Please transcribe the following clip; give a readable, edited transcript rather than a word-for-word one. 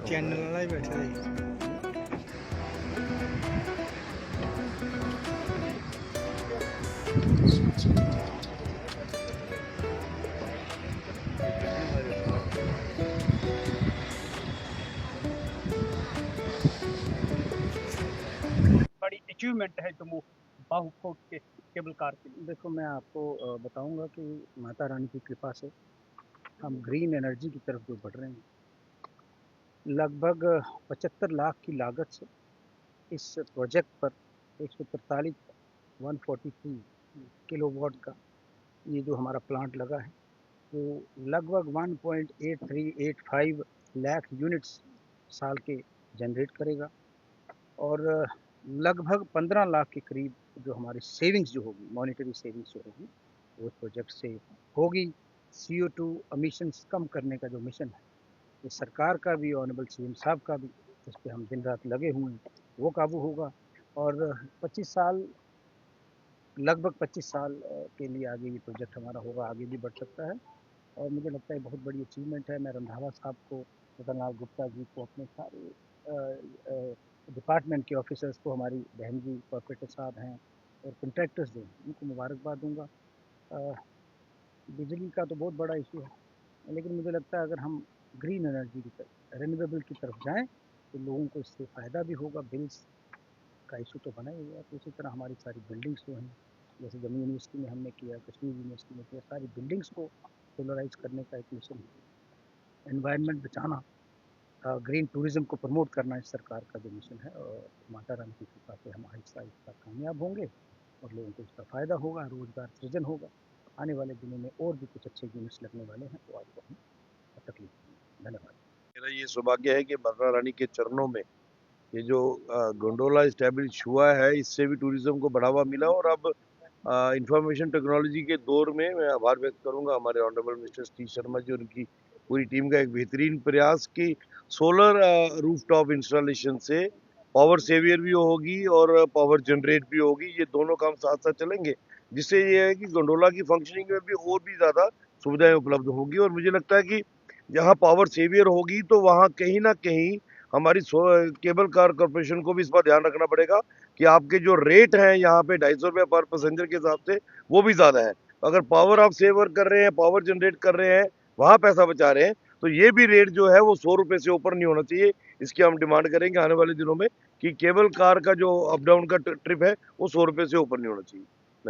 Channel वाला ही बैठा है। बड़ी अचीवमेंट है जम्मू बाहु फोर्ट के केबल कार की। देखो, मैं आपको बताऊंगा कि माता रानी की कृपा से हम ग्रीन एनर्जी की तरफ जो बढ़ रहे हैं, लगभग 75 लाख की लागत से इस प्रोजेक्ट पर 143 किलोवाट का ये जो हमारा प्लांट लगा है, वो लगभग 1.8385 लाख यूनिट्स साल के जनरेट करेगा और लगभग 15 लाख के करीब जो हमारी सेविंग्स जो होगी, मॉनेटरी सेविंग्स जो होगी, वो प्रोजेक्ट से होगी। CO2 एमिशंस कम करने का जो मिशन है, ये सरकार का भी, ऑनरेबल CM साहब का भी, इस पर हम दिन रात लगे हुए हैं, वो काबू होगा। और 25 साल, लगभग 25 साल के लिए आगे ये प्रोजेक्ट हमारा होगा, आगे भी बढ़ सकता है। और मुझे लगता है बहुत बड़ी अचीवमेंट है। मैं रंधावा साहब को, रतन लाल गुप्ता जी को, अपने सारे डिपार्टमेंट के ऑफिसर्स को, हमारी बहन जी कॉर्पोरेटर साहब हैं और कंट्रैक्टर्स जो हैं, उनको मुबारकबाद दूंगा। बिजली का तो बहुत बड़ा इशू है, लेकिन मुझे लगता है अगर हम ग्रीन एनर्जी की तरफ, रिन्यूएबल की तरफ जाएं, तो लोगों को इससे फ़ायदा भी होगा। बिल्स का इशू तो बना ही हुआ है। तो इसी तरह हमारी सारी बिल्डिंग्स जो हैं, जैसे जम्मू यूनिवर्सिटी में हमने किया, कश्मीर यूनिवर्सिटी में किया, सारी बिल्डिंग्स को सोलराइज करने का एक मिशन है। एनवायरनमेंट बचाना, ग्रीन टूरिज़्म को प्रमोट करना इस सरकार का जो मिशन है, और माता रानी की कृपा से हम आहिस्ता आहिस्ता कामयाब होंगे और लोगों को इसका फ़ायदा होगा, रोज़गार सृजन होगा। आने वाले दिनों में और भी कुछ अच्छे यूनिट्स लगने वाले हैं, तो आपको हम तकलीफ देंगे। धन्यवाद। मेरा ये सौभाग्य है कि माता रानी के चरणों में ये जो गोंडोला इस्टेब्लिश हुआ है, इससे भी टूरिज्म को बढ़ावा मिला। और अब इंफॉर्मेशन टेक्नोलॉजी के दौर में मैं आभार व्यक्त करूंगा हमारे ऑनरेबल मिस्टर सतीश शर्मा जी और उनकी पूरी टीम का एक बेहतरीन प्रयास कि सोलर रूफटॉप इंस्टॉलेशन से पावर सेवियर भी होगी और पावर जनरेट भी होगी। ये दोनों काम साथ साथ चलेंगे, जिससे ये है कि गोंडोला की फंक्शनिंग में भी और भी ज़्यादा सुविधाएं उपलब्ध होगी। और मुझे लगता है कि जहाँ पावर सेवियर होगी तो वहाँ कहीं ना कहीं हमारी केबल कार कॉरपोरेशन को भी इस पर ध्यान रखना पड़ेगा कि आपके जो रेट हैं यहाँ पे 250 रुपये पर पैसेंजर के हिसाब से, वो भी ज़्यादा है। अगर पावर आप सेवर कर रहे हैं, पावर जनरेट कर रहे हैं, वहाँ पैसा बचा रहे हैं, तो ये भी रेट जो है वो 100 रुपये से ऊपर नहीं होना चाहिए। इसकी हम डिमांड करेंगे आने वाले दिनों में कि केबल कार का जो अप डाउन का ट्रिप है वो 100 रुपये से ऊपर नहीं होना चाहिए।